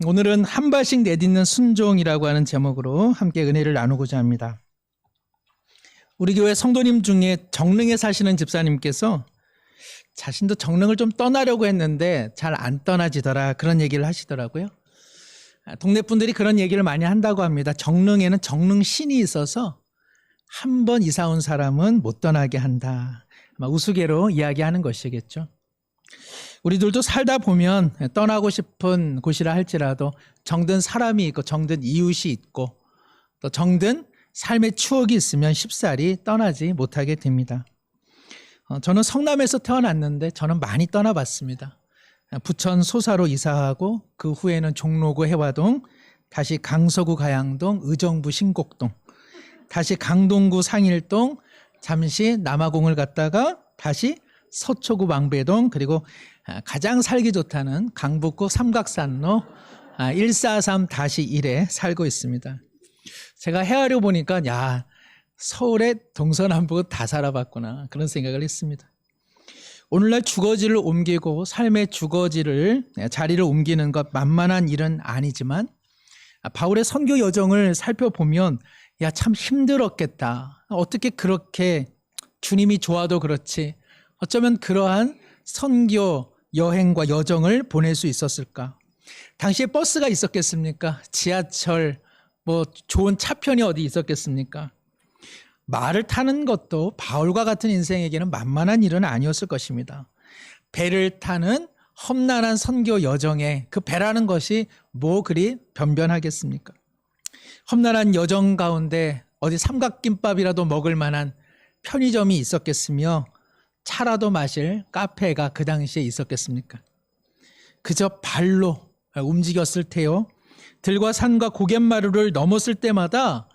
오늘은 한 발씩 내딛는 순종이라고 하는 제목으로 함께 은혜를 나누고자 합니다. 우리 교회 성도님 중에 정릉에 사시는 집사님께서 자신도 정릉을 좀 떠나려고 했는데 잘 안 떠나지더라, 그런 얘기를 하시더라고요. 동네 분들이 그런 얘기를 많이 한다고 합니다. 정릉에는 정릉신이 있어서 한 번 이사 온 사람은 못 떠나게 한다. 아마 우스개로 이야기하는 것이겠죠. 우리들도 살다 보면 떠나고 싶은 곳이라 할지라도 정든 사람이 있고 정든 이웃이 있고 또 정든 삶의 추억이 있으면 쉽사리 떠나지 못하게 됩니다. 저는 성남에서 태어났는데 저는 많이 떠나봤습니다. 부천 소사로 이사하고 그 후에는 종로구 해화동, 다시 강서구 가양동, 의정부 신곡동, 다시 강동구 상일동, 잠시 남아공을 갔다가 다시 서초구 망배동, 그리고 가장 살기 좋다는 강북구 삼각산로 143-1에 살고 있습니다. 제가 헤아려 보니까 서울의 동서남북은 다 살아봤구나, 그런 생각을 했습니다. 오늘날 주거지를 옮기고 삶의 자리를 옮기는 것 만만한 일은 아니지만 바울의 선교 여정을 살펴보면 참 힘들었겠다. 어떻게 그렇게 주님이 좋아도 그렇지 어쩌면 그러한 선교 여행과 여정을 보낼 수 있었을까? 당시에 버스가 있었겠습니까? 지하철, 좋은 차편이 어디 있었겠습니까? 말을 타는 것도 바울과 같은 인생에게는 만만한 일은 아니었을 것입니다. 배를 타는 험난한 선교 여정에 그 배라는 것이 뭐 그리 변변하겠습니까? 험난한 여정 가운데 어디 삼각김밥이라도 먹을 만한 편의점이 있었겠으며 차라도 마실 카페가 그 당시에 있었겠습니까? 그저 발로 움직였을 테요. 들과 산과 고갯마루를 넘었을 때마다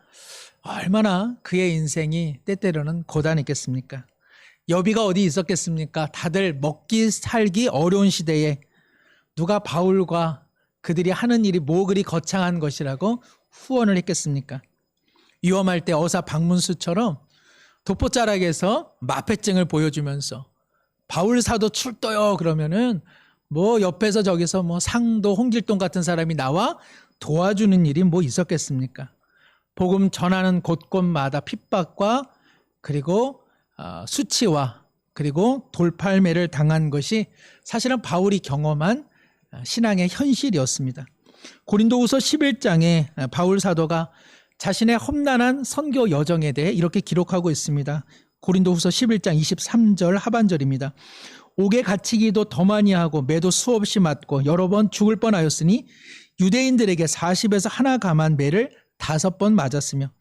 얼마나 그의 인생이 때때로는 고단했겠습니까? 여비가 어디 있었겠습니까? 다들 먹기 살기 어려운 시대에 누가 바울과 그들이 하는 일이 뭐 그리 거창한 것이라고 후원을 했겠습니까? 위험할 때 어사 박문수처럼 독보자락에서 마패증을 보여주면서 바울 사도 출도요 그러면은 옆에서 저기서 상도 홍길동 같은 사람이 나와 도와주는 일이 있었겠습니까? 복음 전하는 곳곳마다 핍박과 그리고 수치와 그리고 돌팔매를 당한 것이 사실은 바울이 경험한 신앙의 현실이었습니다. 고린도후서 11장에 바울 사도가 자신의 험난한 선교 여정에 대해 이렇게 기록하고 있습니다. 고린도후서 11장 23절 하반절입니다. 옥에 갇히기도 더 많이 하고 매도 수없이 맞고 여러 번 죽을 뻔하였으니 유대인들에게 40에서 하나 감한 매를 5번 맞았으며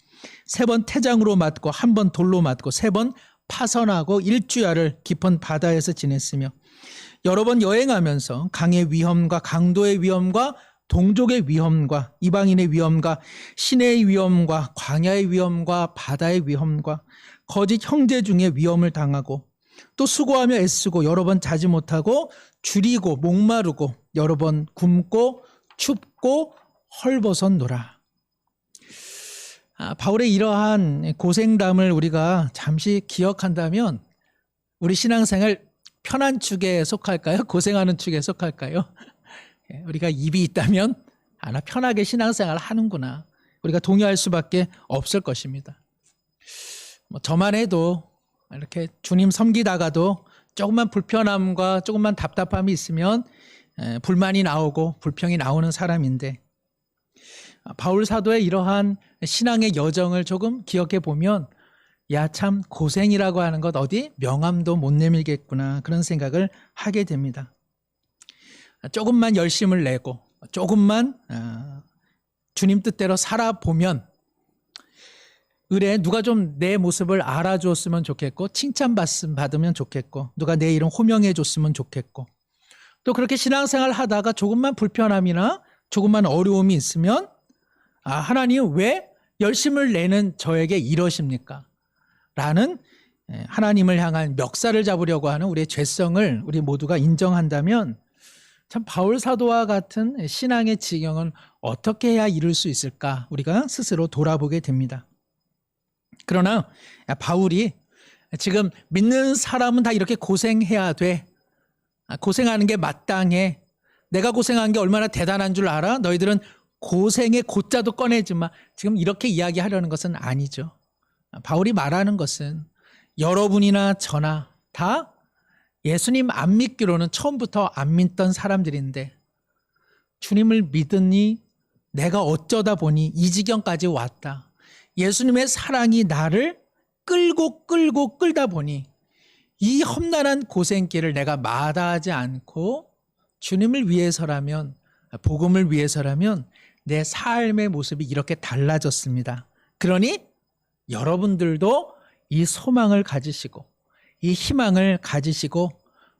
3번 태장으로 맞고 1번 돌로 맞고 3번 파선하고 일주야를 깊은 바다에서 지냈으며 여러 번 여행하면서 강의 위험과 강도의 위험과 동족의 위험과 이방인의 위험과 시내의 위험과 광야의 위험과 바다의 위험과 거짓 형제 중에 위험을 당하고 또 수고하며 애쓰고 여러 번 자지 못하고 줄이고 목마르고 여러 번 굶고 춥고 헐벗었노라. 바울의 이러한 고생담을 우리가 잠시 기억한다면 우리 신앙생활 편한 축에 속할까요? 고생하는 축에 속할까요? 우리가 입이 있다면 편하게 신앙생활 하는구나, 우리가 동의할 수밖에 없을 것입니다. 저만 해도 이렇게 주님 섬기다가도 조금만 불편함과 조금만 답답함이 있으면 불만이 나오고 불평이 나오는 사람인데 바울 사도의 이러한 신앙의 여정을 조금 기억해 보면 참 고생이라고 하는 것 어디 명함도 못 내밀겠구나, 그런 생각을 하게 됩니다. 조금만 열심을 내고 조금만 주님 뜻대로 살아보면 의뢰 누가 좀 내 모습을 알아줬으면 좋겠고 칭찬받으면 좋겠고 누가 내 이름 호명해 줬으면 좋겠고 또 그렇게 신앙생활 하다가 조금만 불편함이나 조금만 어려움이 있으면 하나님 왜 열심을 내는 저에게 이러십니까? 라는 하나님을 향한 멱살을 잡으려고 하는 우리의 죄성을 우리 모두가 인정한다면 참 바울 사도와 같은 신앙의 지경은 어떻게 해야 이룰 수 있을까, 우리가 스스로 돌아보게 됩니다. 그러나 바울이 지금 믿는 사람은 다 이렇게 고생해야 돼, 고생하는 게 마땅해, 내가 고생한 게 얼마나 대단한 줄 알아? 너희들은 고생의 고자도 꺼내지 마. 지금 이렇게 이야기하려는 것은 아니죠. 바울이 말하는 것은 여러분이나 저나 다 예수님 안 믿기로는 처음부터 안 믿던 사람들인데 주님을 믿으니 내가 어쩌다 보니 이 지경까지 왔다. 예수님의 사랑이 나를 끌고 끌다 보니 이 험난한 고생길을 내가 마다하지 않고 주님을 위해서라면, 복음을 위해서라면 내 삶의 모습이 이렇게 달라졌습니다. 그러니 여러분들도 이 소망을 가지시고 이 희망을 가지시고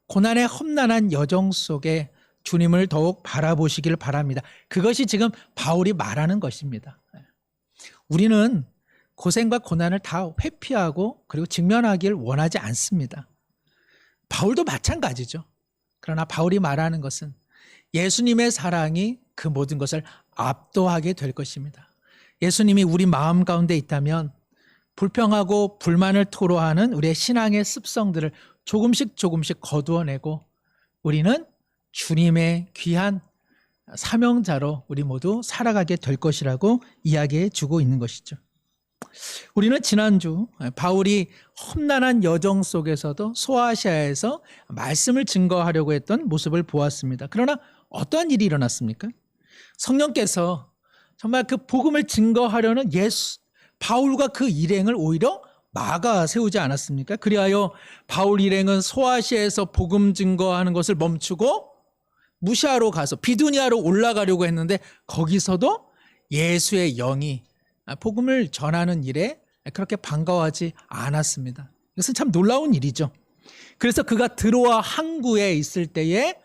고난의 험난한 여정 속에 주님을 더욱 바라보시길 바랍니다. 그것이 지금 바울이 말하는 것입니다. 우리는 고생과 고난을 다 회피하고 그리고 직면하길 원하지 않습니다. 바울도 마찬가지죠. 그러나 바울이 말하는 것은 예수님의 사랑이 그 모든 것을 압도하게 될 것입니다. 예수님이 우리 마음 가운데 있다면 불평하고 불만을 토로하는 우리의 신앙의 습성들을 조금씩 거두어내고 우리는 주님의 귀한 사명자로 우리 모두 살아가게 될 것이라고 이야기해 주고 있는 것이죠. 우리는 지난주 바울이 험난한 여정 속에서도 소아시아에서 말씀을 증거하려고 했던 모습을 보았습니다. 그러나 어떠한 일이 일어났습니까? 성령께서 정말 그 복음을 증거하려는 바울과 그 일행을 오히려 막아 세우지 않았습니까? 그리하여 바울 일행은 소아시아에서 복음 증거하는 것을 멈추고 무시하러 가서 비두니아로 올라가려고 했는데 거기서도 예수의 영이 복음을 전하는 일에 그렇게 반가워하지 않았습니다. 이것은 참 놀라운 일이죠. 그래서 그가 드로아 항구에 있을 때에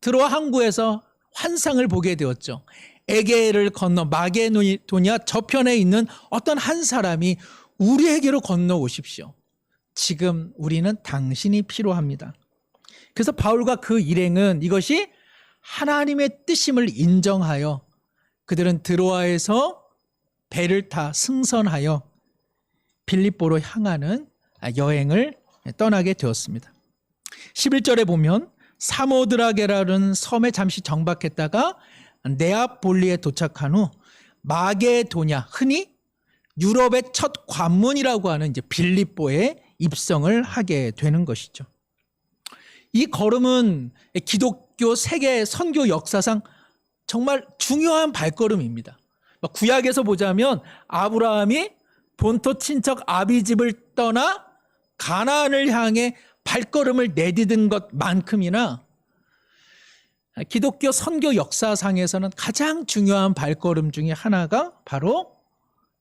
드로아 항구에서 환상을 보게 되었죠. 에게를 건너 마게도니아 저편에 있는 어떤 한 사람이 우리에게로 건너오십시오. 지금 우리는 당신이 필요합니다. 그래서 바울과 그 일행은 이것이 하나님의 뜻임을 인정하여 그들은 드로아에서 배를 타 승선하여 빌립보로 향하는 여행을 떠나게 되었습니다. 11절에 보면 사모드라게라는 섬에 잠시 정박했다가 네아폴리에 도착한 후 마게도냐, 흔히 유럽의 첫 관문이라고 하는 이제 빌립보에 입성을 하게 되는 것이죠. 이 걸음은 기독교 세계 선교 역사상 정말 중요한 발걸음입니다. 구약에서 보자면 아브라함이 본토 친척 아비집을 떠나 가나안을 향해 발걸음을 내디딘 것만큼이나 기독교 선교 역사상에서는 가장 중요한 발걸음 중에 하나가 바로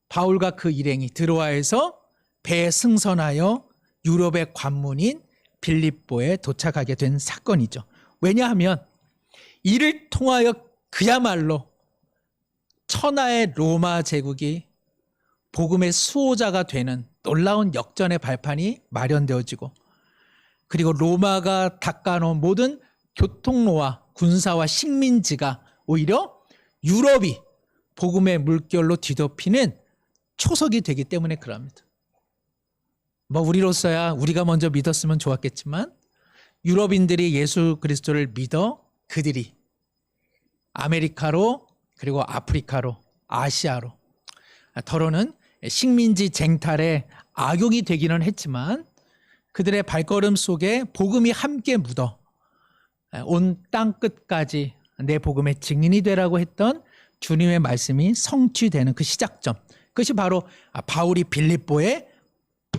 바울과 그 일행이 드로아에서 배에 승선하여 유럽의 관문인 빌립보에 도착하게 된 사건이죠. 왜냐하면 이를 통하여 그야말로 천하의 로마 제국이 복음의 수호자가 되는 놀라운 역전의 발판이 마련되어지고 그리고 로마가 닦아놓은 모든 교통로와 군사와 식민지가 오히려 유럽이 복음의 물결로 뒤덮이는 초석이 되기 때문에 그럽니다. 우리로서야 우리가 먼저 믿었으면 좋았겠지만 유럽인들이 예수 그리스도를 믿어 그들이 아메리카로 그리고 아프리카로 아시아로 더러는 식민지 쟁탈에 악용이 되기는 했지만 그들의 발걸음 속에 복음이 함께 묻어 온 땅 끝까지 내 복음의 증인이 되라고 했던 주님의 말씀이 성취되는 그 시작점, 그것이 바로 바울이 빌립보에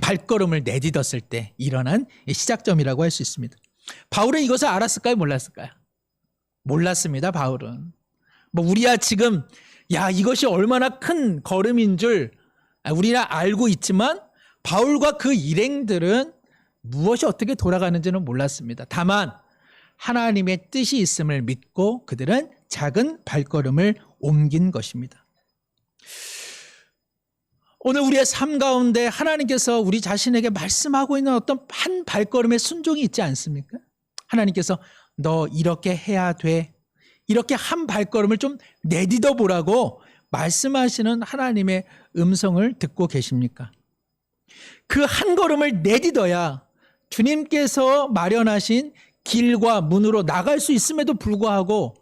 발걸음을 내딛었을 때 일어난 시작점이라고 할 수 있습니다. 바울은 이것을 알았을까요? 몰랐을까요? 몰랐습니다. 바울은 우리야 지금 이것이 얼마나 큰 걸음인 줄 우리나 알고 있지만 바울과 그 일행들은 무엇이 어떻게 돌아가는지는 몰랐습니다. 다만 하나님의 뜻이 있음을 믿고 그들은 작은 발걸음을 옮긴 것입니다. 오늘 우리의 삶 가운데 하나님께서 우리 자신에게 말씀하고 있는 어떤 한 발걸음의 순종이 있지 않습니까? 하나님께서 너 이렇게 해야 돼. 이렇게 한 발걸음을 좀 내딛어 보라고 말씀하시는 하나님의 음성을 듣고 계십니까? 그 한 걸음을 내딛어야 주님께서 마련하신 길과 문으로 나갈 수 있음에도 불구하고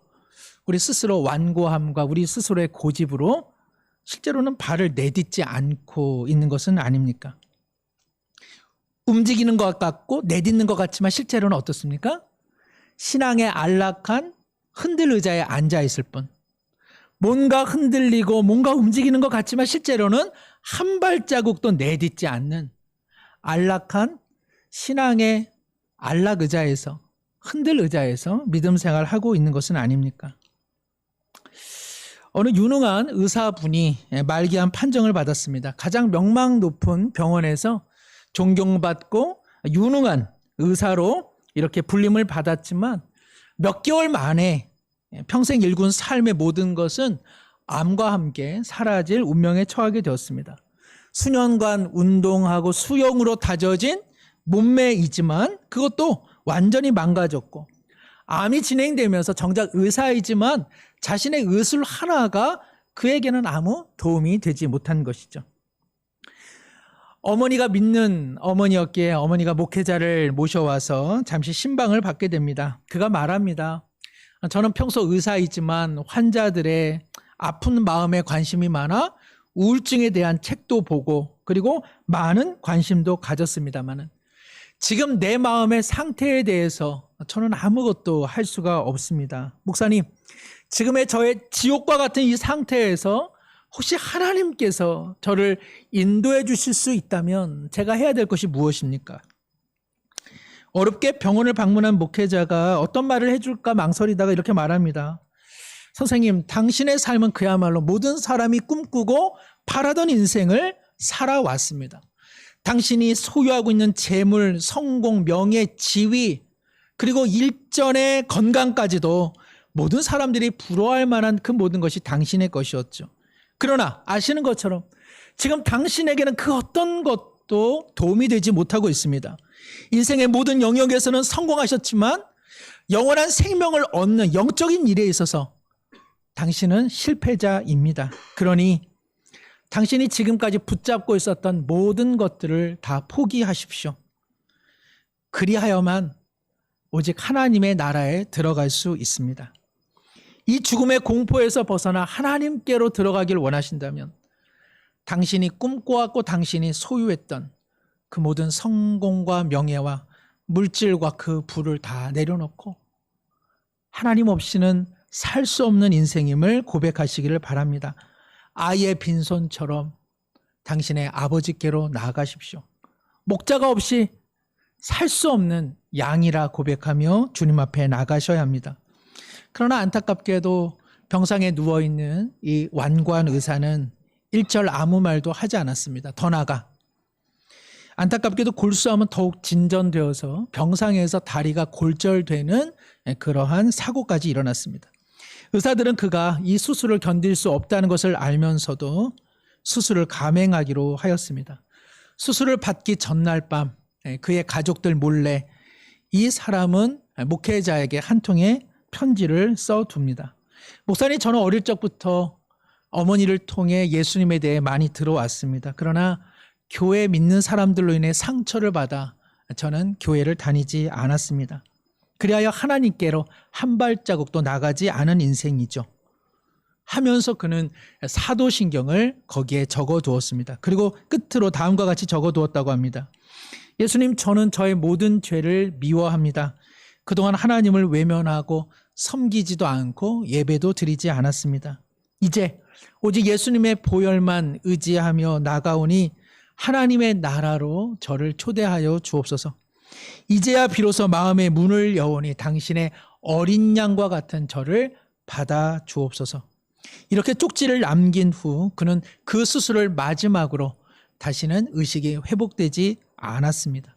우리 스스로 완고함과 우리 스스로의 고집으로 실제로는 발을 내딛지 않고 있는 것은 아닙니까? 움직이는 것 같고 내딛는 것 같지만 실제로는 어떻습니까? 신앙의 안락한 흔들 의자에 앉아 있을 뿐. 뭔가 흔들리고 뭔가 움직이는 것 같지만 실제로는 한 발자국도 내딛지 않는 안락한 신앙의 안락 의자에서, 흔들 의자에서 믿음 생활하고 있는 것은 아닙니까? 어느 유능한 의사분이 말기암 판정을 받았습니다. 가장 명망 높은 병원에서 존경받고 유능한 의사로 이렇게 불림을 받았지만 몇 개월 만에 평생 일군 삶의 모든 것은 암과 함께 사라질 운명에 처하게 되었습니다. 수년간 운동하고 수영으로 다져진 몸매이지만 그것도 완전히 망가졌고, 암이 진행되면서 정작 의사이지만 자신의 의술 하나가 그에게는 아무 도움이 되지 못한 것이죠. 어머니가 믿는 어머니였기에 어머니가 목회자를 모셔와서 잠시 신방을 받게 됩니다. 그가 말합니다. 저는 평소 의사이지만 환자들의 아픈 마음에 관심이 많아 우울증에 대한 책도 보고 그리고 많은 관심도 가졌습니다만 지금 내 마음의 상태에 대해서 저는 아무것도 할 수가 없습니다. 목사님, 지금의 저의 지옥과 같은 이 상태에서 혹시 하나님께서 저를 인도해 주실 수 있다면 제가 해야 될 것이 무엇입니까? 어렵게 병원을 방문한 목회자가 어떤 말을 해줄까 망설이다가 이렇게 말합니다. 선생님, 당신의 삶은 그야말로 모든 사람이 꿈꾸고 바라던 인생을 살아왔습니다. 당신이 소유하고 있는 재물, 성공, 명예, 지위, 그리고 일전의 건강까지도 모든 사람들이 부러워할 만한 그 모든 것이 당신의 것이었죠. 그러나 아시는 것처럼 지금 당신에게는 그 어떤 것도 도움이 되지 못하고 있습니다. 인생의 모든 영역에서는 성공하셨지만 영원한 생명을 얻는 영적인 일에 있어서 당신은 실패자입니다. 그러니 당신이 지금까지 붙잡고 있었던 모든 것들을 다 포기하십시오. 그리하여만 오직 하나님의 나라에 들어갈 수 있습니다. 이 죽음의 공포에서 벗어나 하나님께로 들어가길 원하신다면 당신이 꿈꿔왔고 당신이 소유했던 그 모든 성공과 명예와 물질과 그 부를 다 내려놓고 하나님 없이는 살 수 없는 인생임을 고백하시기를 바랍니다. 아이의 빈손처럼 당신의 아버지께로 나아가십시오. 목자가 없이 살 수 없는 양이라 고백하며 주님 앞에 나가셔야 합니다. 그러나 안타깝게도 병상에 누워있는 이 완고한 의사는 일절 아무 말도 하지 않았습니다. 더 나아가 안타깝게도 골수암은 더욱 진전되어서 병상에서 다리가 골절되는 그러한 사고까지 일어났습니다. 의사들은 그가 이 수술을 견딜 수 없다는 것을 알면서도 수술을 감행하기로 하였습니다. 수술을 받기 전날 밤 그의 가족들 몰래 이 사람은 목회자에게 한 통의 편지를 써둡니다. 목사님, 저는 어릴 적부터 어머니를 통해 예수님에 대해 많이 들어왔습니다. 그러나 교회 믿는 사람들로 인해 상처를 받아 저는 교회를 다니지 않았습니다. 그리하여 하나님께로 한 발자국도 나가지 않은 인생이죠. 하면서 그는 사도신경을 거기에 적어두었습니다. 그리고 끝으로 다음과 같이 적어두었다고 합니다. 예수님, 저는 저의 모든 죄를 미워합니다. 그동안 하나님을 외면하고 섬기지도 않고 예배도 드리지 않았습니다. 이제 오직 예수님의 보혈만 의지하며 나가오니 하나님의 나라로 저를 초대하여 주옵소서. 이제야 비로소 마음의 문을 여오니 당신의 어린 양과 같은 저를 받아 주옵소서. 이렇게 쪽지를 남긴 후 그는 그 수술을 마지막으로 다시는 의식이 회복되지 않았습니다.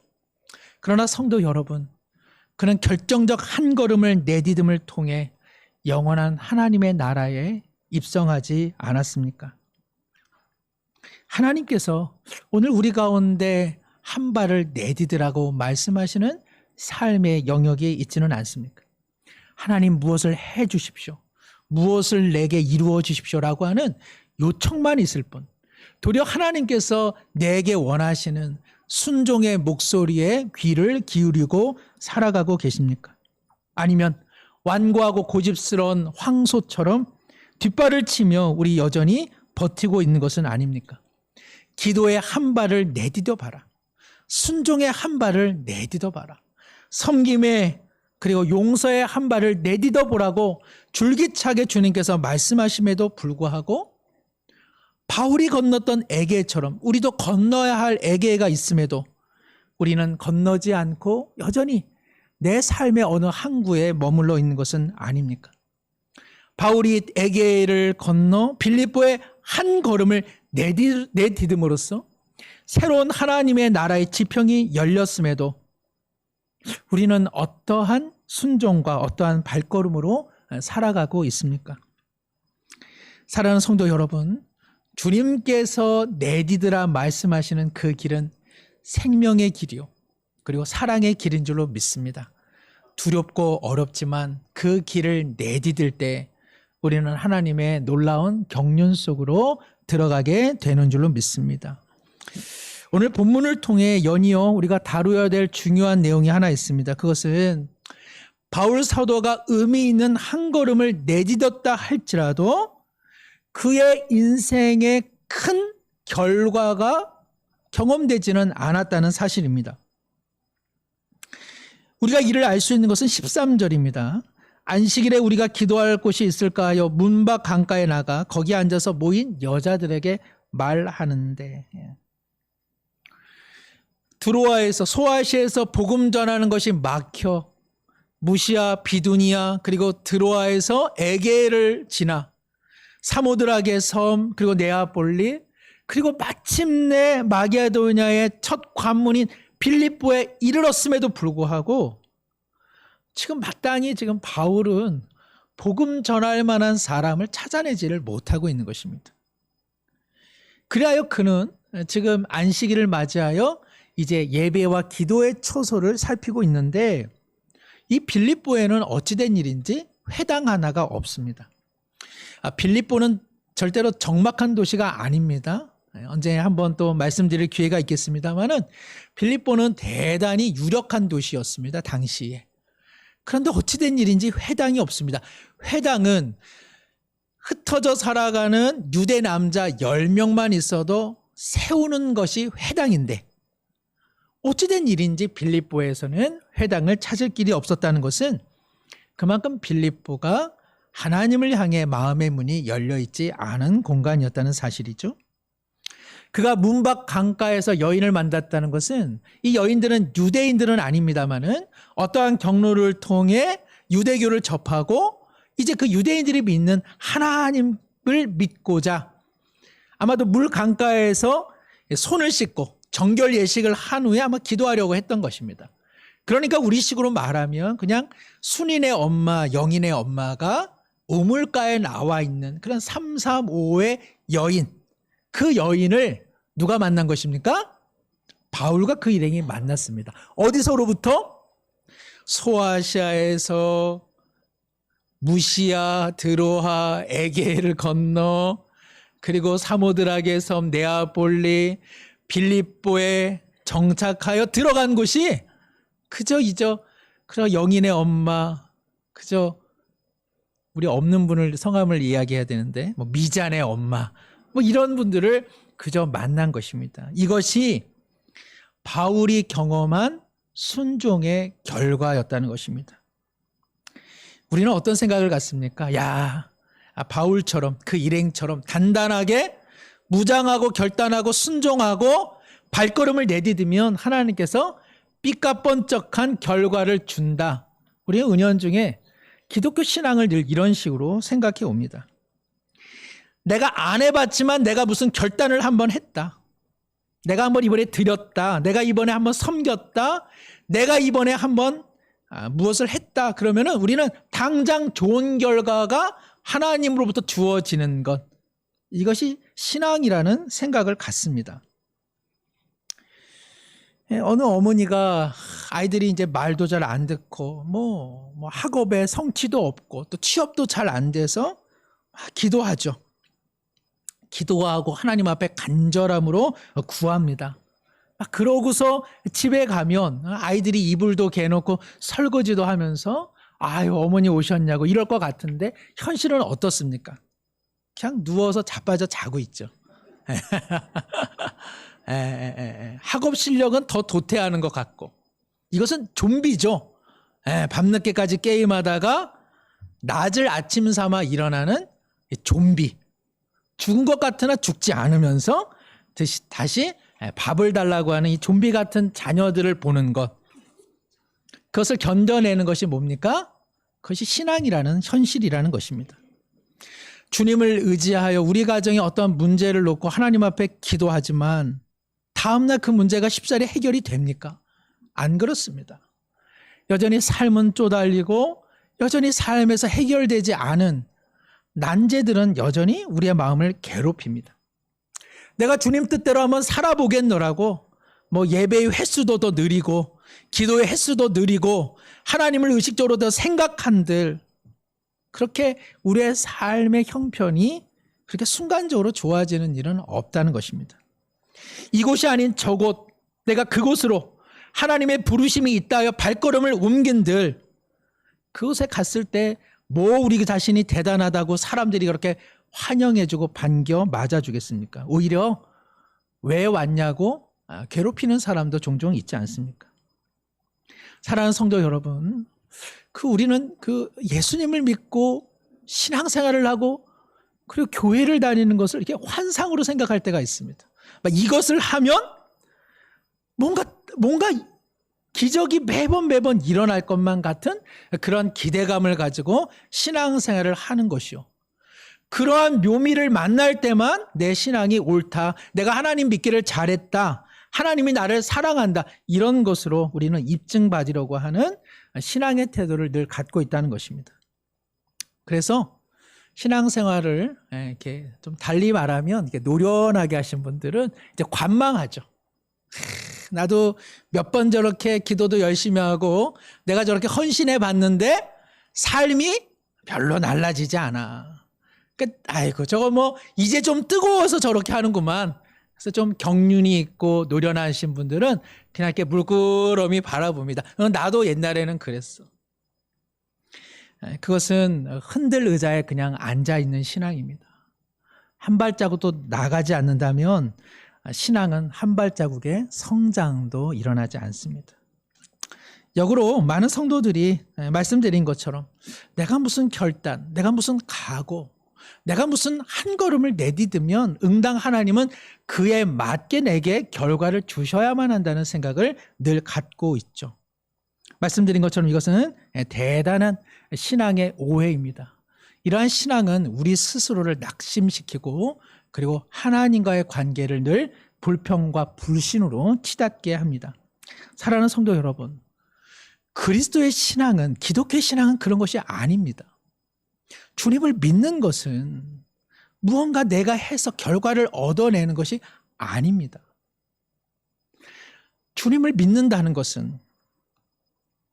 그러나 성도 여러분, 그는 결정적 한 걸음을 내디딤을 통해 영원한 하나님의 나라에 입성하지 않았습니까? 하나님께서 오늘 우리 가운데 한 발을 내디디라고 말씀하시는 삶의 영역이 있지는 않습니까? 하나님, 무엇을 해 주십시오. 무엇을 내게 이루어 주십시오라고 하는 요청만 있을 뿐, 도리어 하나님께서 내게 원하시는 순종의 목소리에 귀를 기울이고 살아가고 계십니까? 아니면 완고하고 고집스러운 황소처럼 뒷발을 치며 우리 여전히 버티고 있는 것은 아닙니까? 기도의 한 발을 내디뎌 봐라. 순종의 한 발을 내디뎌 봐라. 섬김의 그리고 용서의 한 발을 내디뎌 보라고 줄기차게 주님께서 말씀하심에도 불구하고 바울이 건넜던 에게처럼 우리도 건너야 할 에게가 있음에도 우리는 건너지 않고 여전히 내 삶의 어느 항구에 머물러 있는 것은 아닙니까? 바울이 에게를 건너 빌립보의 한 걸음을 내디듬으로써 새로운 하나님의 나라의 지평이 열렸음에도 우리는 어떠한 순종과 어떠한 발걸음으로 살아가고 있습니까? 사랑하는 성도 여러분, 주님께서 내디드라 말씀하시는 그 길은 생명의 길이요 그리고 사랑의 길인 줄로 믿습니다. 두렵고 어렵지만 그 길을 내디딜 때 우리는 하나님의 놀라운 경륜 속으로 들어가게 되는 줄로 믿습니다. 오늘 본문을 통해 연이어 우리가 다루어야 될 중요한 내용이 하나 있습니다. 그것은 바울 사도가 의미 있는 한 걸음을 내디뎠다 할지라도 그의 인생의 큰 결과가 경험되지는 않았다는 사실입니다. 우리가 이를 알 수 있는 것은 13절입니다. 안식일에 우리가 기도할 곳이 있을까 하여 문 밖 강가에 나가 거기 앉아서 모인 여자들에게 말하는데, 드로아에서 소아시아에서 복음 전하는 것이 막혀 무시아, 비두니아 그리고 드로아에서 에게를 지나 사모드락의 섬 그리고 네아폴리 그리고 마침내 마게도냐의 첫 관문인 빌립보에 이르렀음에도 불구하고 지금 마땅히 지금 바울은 복음 전할 만한 사람을 찾아내지를 못하고 있는 것입니다. 그리하여 그는 지금 안식일을 맞이하여 이제 예배와 기도의 처소를 살피고 있는데 이 빌립보에는 어찌된 일인지 회당 하나가 없습니다. 빌립보는 절대로 적막한 도시가 아닙니다. 언제 한번 또 말씀드릴 기회가 있겠습니다만은 빌립보는 대단히 유력한 도시였습니다. 당시에. 그런데 어찌된 일인지 회당이 없습니다. 회당은 흩어져 살아가는 유대 남자 10명만 있어도 세우는 것이 회당인데 어찌된 일인지 빌립보에서는 회당을 찾을 길이 없었다는 것은 그만큼 빌립보가 하나님을 향해 마음의 문이 열려있지 않은 공간이었다는 사실이죠. 그가 문 밖 강가에서 여인을 만났다는 것은 이 여인들은 유대인들은 아닙니다만은 어떠한 경로를 통해 유대교를 접하고 이제 그 유대인들이 믿는 하나님을 믿고자 아마도 물 강가에서 손을 씻고 정결 예식을 한 후에 아마 기도하려고 했던 것입니다. 그러니까 우리식으로 말하면 그냥 순인의 엄마, 영인의 엄마가 우물가에 나와 있는 그런 335의 여인, 그 여인을 누가 만난 것입니까? 바울과 그 일행이 만났습니다. 어디서로부터? 소아시아에서 무시아, 드로하, 에게를 건너 그리고 사모드락의 섬 네아폴리, 빌립보에 정착하여 들어간 곳이 그저 영인의 엄마, 그저 우리 없는 분을 성함을 이야기해야 되는데 뭐 미잔의 엄마 뭐 이런 분들을 그저 만난 것입니다. 이것이 바울이 경험한 순종의 결과였다는 것입니다. 우리는 어떤 생각을 갖습니까? 바울처럼 그 일행처럼 단단하게 무장하고 결단하고 순종하고 발걸음을 내디디면 하나님께서 삐까뻔쩍한 결과를 준다. 우리는 은연중에 기독교 신앙을 늘 이런 식으로 생각해 옵니다. 내가 안 해봤지만 내가 무슨 결단을 한번 했다. 내가 한번 이번에 드렸다. 내가 이번에 한번 섬겼다. 내가 이번에 한번 무엇을 했다. 그러면은 우리는 당장 좋은 결과가 하나님으로부터 주어지는 것. 이것이 신앙이라는 생각을 갖습니다. 어느 어머니가 아이들이 이제 말도 잘 안 듣고 뭐 학업에 성취도 없고 또 취업도 잘 안 돼서 기도하죠. 기도하고 하나님 앞에 간절함으로 구합니다. 그러고서 집에 가면 아이들이 이불도 개놓고 설거지도 하면서 아유, 어머니 오셨냐고 이럴 것 같은데 현실은 어떻습니까? 그냥 누워서 자빠져 자고 있죠. 학업 실력은 더 도태하는 것 같고, 이것은 좀비죠. 밤늦게까지 게임하다가 낮을 아침 삼아 일어나는 좀비. 죽은 것 같으나 죽지 않으면서 다시 밥을 달라고 하는 이 좀비 같은 자녀들을 보는 것. 그것을 견뎌내는 것이 뭡니까? 그것이 신앙이라는 현실이라는 것입니다. 주님을 의지하여 우리 가정에 어떤 문제를 놓고 하나님 앞에 기도하지만 다음날 그 문제가 쉽사리 해결이 됩니까? 안 그렇습니다. 여전히 삶은 쪼달리고 여전히 삶에서 해결되지 않은 난제들은 여전히 우리의 마음을 괴롭힙니다. 내가 주님 뜻대로 한번 살아보겠노라고 뭐 예배의 횟수도 더 느리고 기도의 횟수도 느리고 하나님을 의식적으로 더 생각한들, 그렇게 우리의 삶의 형편이 그렇게 순간적으로 좋아지는 일은 없다는 것입니다. 이곳이 아닌 저곳, 내가 그곳으로 하나님의 부르심이 있다 하여 발걸음을 옮긴들 그곳에 갔을 때 뭐 우리 자신이 대단하다고 사람들이 그렇게 환영해주고 반겨 맞아주겠습니까? 오히려 왜 왔냐고 괴롭히는 사람도 종종 있지 않습니까? 사랑하는 성도 여러분, 우리는 예수님을 믿고 신앙생활을 하고 그리고 교회를 다니는 것을 이렇게 환상으로 생각할 때가 있습니다. 이것을 하면 뭔가 기적이 매번 일어날 것만 같은 그런 기대감을 가지고 신앙생활을 하는 것이요. 그러한 묘미를 만날 때만 내 신앙이 옳다, 내가 하나님 믿기를 잘했다, 하나님이 나를 사랑한다, 이런 것으로 우리는 입증받으려고 하는 신앙의 태도를 늘 갖고 있다는 것입니다. 그래서 신앙생활을 이렇게 좀 달리 말하면 이렇게 노련하게 하신 분들은 이제 관망하죠. 나도 몇 번 저렇게 기도도 열심히 하고 내가 저렇게 헌신해 봤는데 삶이 별로 달라지지 않아. 아이고 저거 뭐 이제 좀 뜨거워서 저렇게 하는구만. 그래서 좀 경륜이 있고 노련하신 분들은 그냥 이렇게 물끄러미 바라봅니다. 나도 옛날에는 그랬어. 그것은 흔들 의자에 그냥 앉아있는 신앙입니다. 한 발자국도 나가지 않는다면 신앙은 한 발자국의 성장도 일어나지 않습니다. 역으로 많은 성도들이 말씀드린 것처럼 내가 무슨 결단, 내가 무슨 각오, 내가 무슨 한 걸음을 내디디면 응당 하나님은 그에 맞게 내게 결과를 주셔야만 한다는 생각을 늘 갖고 있죠. 말씀드린 것처럼 이것은 대단한 신앙의 오해입니다. 이러한 신앙은 우리 스스로를 낙심시키고 그리고 하나님과의 관계를 늘 불평과 불신으로 치닫게 합니다. 사랑하는 성도 여러분, 그리스도의 신앙은, 기독교의 신앙은 그런 것이 아닙니다. 주님을 믿는 것은 무언가 내가 해서 결과를 얻어내는 것이 아닙니다. 주님을 믿는다는 것은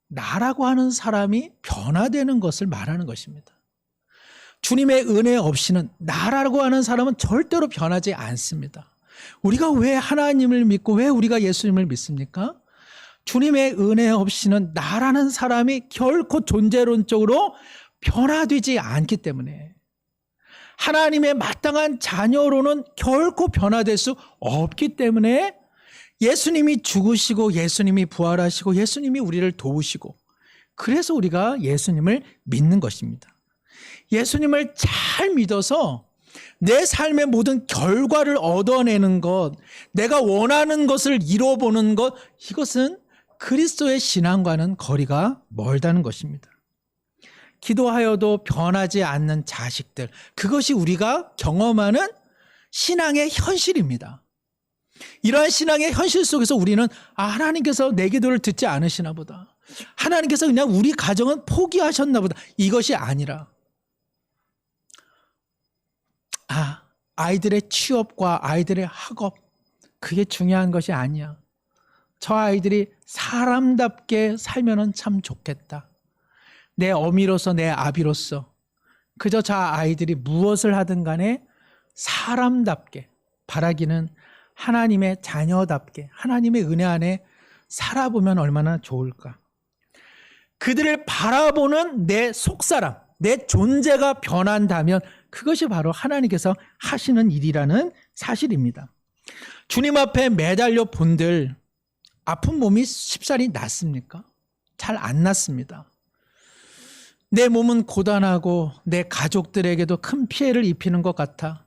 나라고 하는 사람이 변화되는 것을 말하는 것입니다. 주님의 은혜 없이는 나라고 하는 사람은 절대로 변하지 않습니다. 우리가 왜 하나님을 믿고 왜 우리가 예수님을 믿습니까? 주님의 은혜 없이는 나라는 사람이 결코 존재론적으로 변화되지 않기 때문에, 하나님의 마땅한 자녀로는 결코 변화될 수 없기 때문에 예수님이 죽으시고 예수님이 부활하시고 예수님이 우리를 도우시고, 그래서 우리가 예수님을 믿는 것입니다. 예수님을 잘 믿어서 내 삶의 모든 결과를 얻어내는 것, 내가 원하는 것을 이뤄보는 것, 이것은 그리스도의 신앙과는 거리가 멀다는 것입니다. 기도하여도 변하지 않는 자식들, 그것이 우리가 경험하는 신앙의 현실입니다. 이러한 신앙의 현실 속에서 우리는 하나님께서 내 기도를 듣지 않으시나 보다, 하나님께서 그냥 우리 가정은 포기하셨나 보다, 이것이 아니라 아이들의 취업과 아이들의 학업, 그게 중요한 것이 아니야. 저 아이들이 사람답게 살면은 참 좋겠다. 내 어미로서 내 아비로서 그저 저 아이들이 무엇을 하든 간에 사람답게, 바라기는 하나님의 자녀답게 하나님의 은혜 안에 살아보면 얼마나 좋을까. 그들을 바라보는 내 속사람, 내 존재가 변한다면 그것이 바로 하나님께서 하시는 일이라는 사실입니다. 주님 앞에 매달려 본들 아픈 몸이 쉽사리 낫습니까? 잘 안 낫습니다. 내 몸은 고단하고 내 가족들에게도 큰 피해를 입히는 것 같아.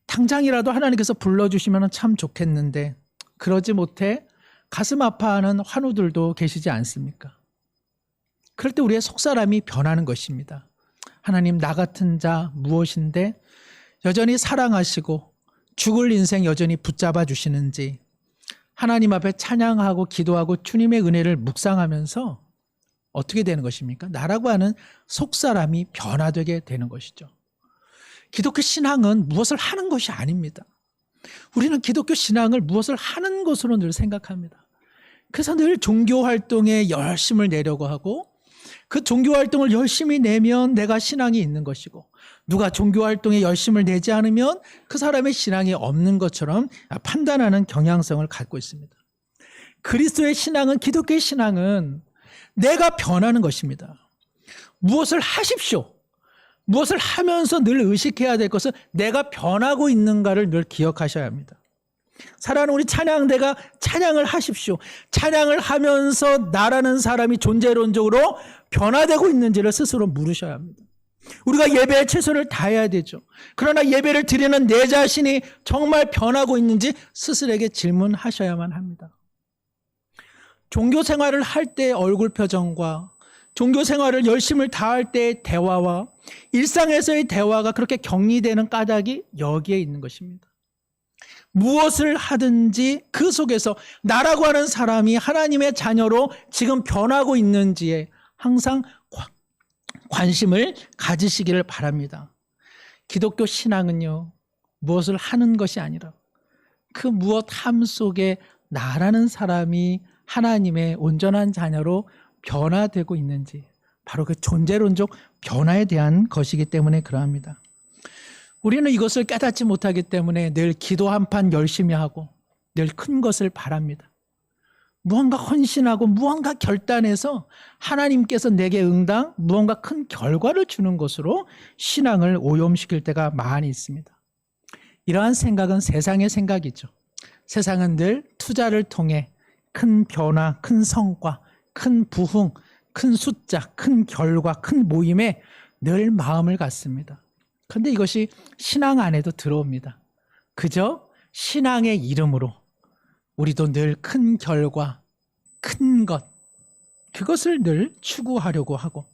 당장이라도 하나님께서 불러주시면 참 좋겠는데 그러지 못해 가슴 아파하는 환우들도 계시지 않습니까? 그럴 때 우리의 속사람이 변하는 것입니다. 하나님, 나 같은 자 무엇인데 여전히 사랑하시고 죽을 인생 여전히 붙잡아 주시는지 하나님 앞에 찬양하고 기도하고 주님의 은혜를 묵상하면서 어떻게 되는 것입니까? 나라고 하는 속사람이 변화되게 되는 것이죠. 기독교 신앙은 무엇을 하는 것이 아닙니다. 우리는 기독교 신앙을 무엇을 하는 것으로 늘 생각합니다. 그래서 늘 종교 활동에 열심을 내려고 하고 그 종교 활동을 열심히 내면 내가 신앙이 있는 것이고 누가 종교 활동에 열심을 내지 않으면 그 사람의 신앙이 없는 것처럼 판단하는 경향성을 갖고 있습니다. 그리스도의 신앙은, 기독교의 신앙은 내가 변하는 것입니다. 무엇을 하십시오. 무엇을 하면서 늘 의식해야 될 것은 내가 변하고 있는가를 늘 기억하셔야 합니다. 사랑하는 우리 찬양대가 찬양을 하십시오. 찬양을 하면서 나라는 사람이 존재론적으로 변화되고 있는지를 스스로 물으셔야 합니다. 우리가 예배에 최선을 다해야 되죠. 그러나 예배를 드리는 내 자신이 정말 변하고 있는지 스스로에게 질문하셔야만 합니다. 종교 생활을 할 때 얼굴 표정과 종교 생활을 열심을 다할 때의 대화와 일상에서의 대화가 그렇게 격리되는 까닭이 여기에 있는 것입니다. 무엇을 하든지 그 속에서 나라고 하는 사람이 하나님의 자녀로 지금 변하고 있는지에 항상 관심을 가지시기를 바랍니다. 기독교 신앙은요, 무엇을 하는 것이 아니라 그 무엇 함 속에 나라는 사람이 하나님의 온전한 자녀로 변화되고 있는지, 바로 그 존재론적 변화에 대한 것이기 때문에 그러합니다. 우리는 이것을 깨닫지 못하기 때문에 늘 기도 한 판 열심히 하고 늘 큰 것을 바랍니다. 무언가 헌신하고 무언가 결단해서 하나님께서 내게 응당 무언가 큰 결과를 주는 것으로 신앙을 오염시킬 때가 많이 있습니다. 이러한 생각은 세상의 생각이죠. 세상은 늘 투자를 통해 큰 변화, 큰 성과, 큰 부흥, 큰 숫자, 큰 결과, 큰 모임에 늘 마음을 갖습니다. 그런데 이것이 신앙 안에도 들어옵니다. 그저 신앙의 이름으로 우리도 늘 큰 결과, 큰 것, 그것을 늘 추구하려고 하고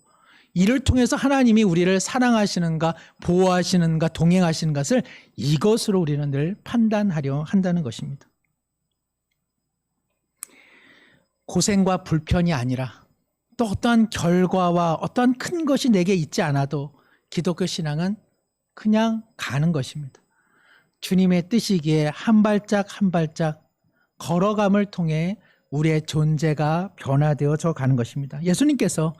이를 통해서 하나님이 우리를 사랑하시는가, 보호하시는가, 동행하시는 것을 이것으로 우리는 늘 판단하려 한다는 것입니다. 고생과 불편이 아니라 또 어떠한 결과와 어떠한 큰 것이 내게 있지 않아도 기독교 신앙은 그냥 가는 것입니다. 주님의 뜻이기에 한 발짝 한 발짝 걸어감을 통해 우리의 존재가 변화되어져 가는 것입니다. 예수님께서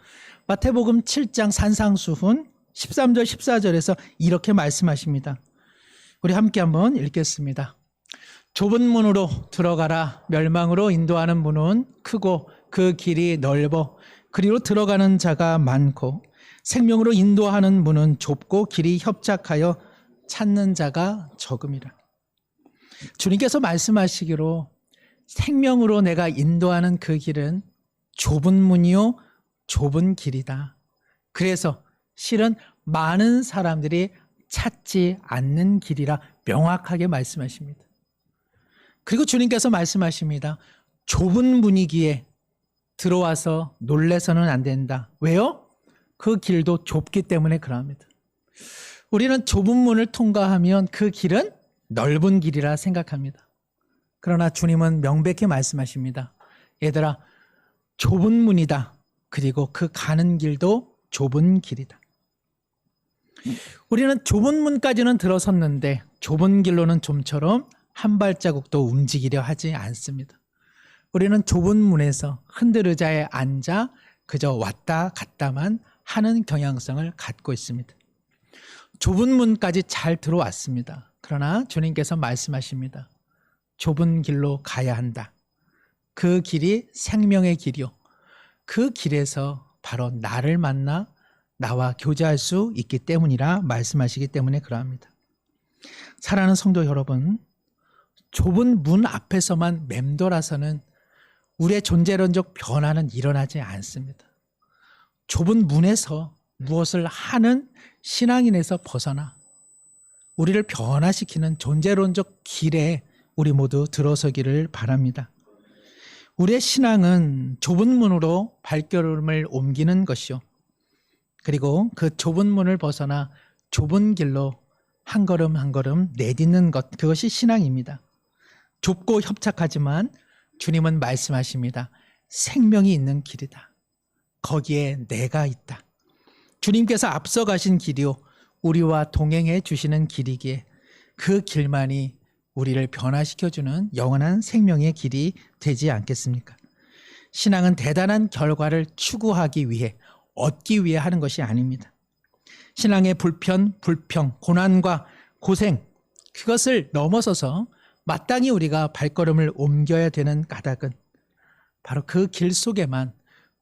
마태복음 7장 산상수훈 13절 14절에서 이렇게 말씀하십니다. 우리 함께 한번 읽겠습니다. 좁은 문으로 들어가라. 멸망으로 인도하는 문은 크고 그 길이 넓어 그리로 들어가는 자가 많고 생명으로 인도하는 문은 좁고 길이 협착하여 찾는 자가 적음이라. 주님께서 말씀하시기로 생명으로 내가 인도하는 그 길은 좁은 문이요 좁은 길이다. 그래서 실은 많은 사람들이 찾지 않는 길이라 명확하게 말씀하십니다. 그리고 주님께서 말씀하십니다. 좁은 문이기에 들어와서 놀래서는 안 된다. 왜요? 그 길도 좁기 때문에 그러합니다. 우리는 좁은 문을 통과하면 그 길은 넓은 길이라 생각합니다. 그러나 주님은 명백히 말씀하십니다. 얘들아, 좁은 문이다. 그리고 그 가는 길도 좁은 길이다. 우리는 좁은 문까지는 들어섰는데 좁은 길로는 좀처럼 한 발자국도 움직이려 하지 않습니다. 우리는 좁은 문에서 흔들 의자에 앉아 그저 왔다 갔다만 하는 경향성을 갖고 있습니다. 좁은 문까지 잘 들어왔습니다. 그러나 주님께서 말씀하십니다. 좁은 길로 가야 한다. 그 길이 생명의 길이요. 그 길에서 바로 나를 만나 나와 교제할 수 있기 때문이라 말씀하시기 때문에 그러합니다. 사랑하는 성도 여러분, 좁은 문 앞에서만 맴돌아서는 우리의 존재론적 변화는 일어나지 않습니다. 좁은 문에서 무엇을 하는 신앙인에서 벗어나 우리를 변화시키는 존재론적 길에 우리 모두 들어서기를 바랍니다. 우리의 신앙은 좁은 문으로 발걸음을 옮기는 것이요. 그리고 그 좁은 문을 벗어나 좁은 길로 한 걸음 한 걸음 내딛는 것, 그것이 신앙입니다. 좁고 협착하지만 주님은 말씀하십니다. 생명이 있는 길이다. 거기에 내가 있다. 주님께서 앞서가신 길이요, 우리와 동행해 주시는 길이기에 그 길만이 우리를 변화시켜주는 영원한 생명의 길이 되지 않겠습니까? 신앙은 대단한 결과를 추구하기 위해, 얻기 위해 하는 것이 아닙니다. 신앙의 불편, 불평, 고난과 고생, 그것을 넘어서서 마땅히 우리가 발걸음을 옮겨야 되는 까닭은 바로 그 길 속에만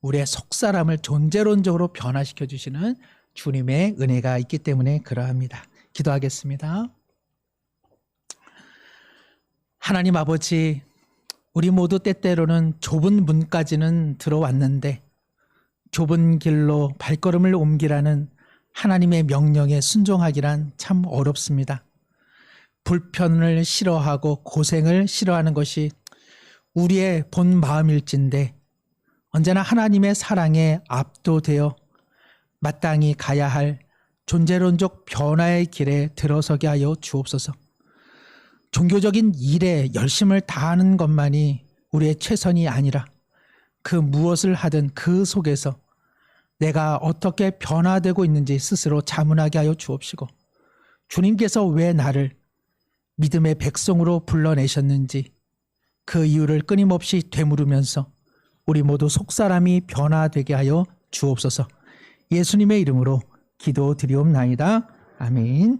우리의 속사람을 존재론적으로 변화시켜 주시는 주님의 은혜가 있기 때문에 그러합니다. 기도하겠습니다. 하나님 아버지, 우리 모두 때때로는 좁은 문까지는 들어왔는데 좁은 길로 발걸음을 옮기라는 하나님의 명령에 순종하기란 참 어렵습니다. 불편을 싫어하고 고생을 싫어하는 것이 우리의 본 마음일진데 언제나 하나님의 사랑에 압도되어 마땅히 가야 할 존재론적 변화의 길에 들어서게 하여 주옵소서. 종교적인 일에 열심을 다하는 것만이 우리의 최선이 아니라 그 무엇을 하든 그 속에서 내가 어떻게 변화되고 있는지 스스로 자문하게 하여 주옵시고, 주님께서 왜 나를 믿음의 백성으로 불러내셨는지 그 이유를 끊임없이 되물으면서 우리 모두 속사람이 변화되게 하여 주옵소서. 예수님의 이름으로 기도드리옵나이다. 아멘.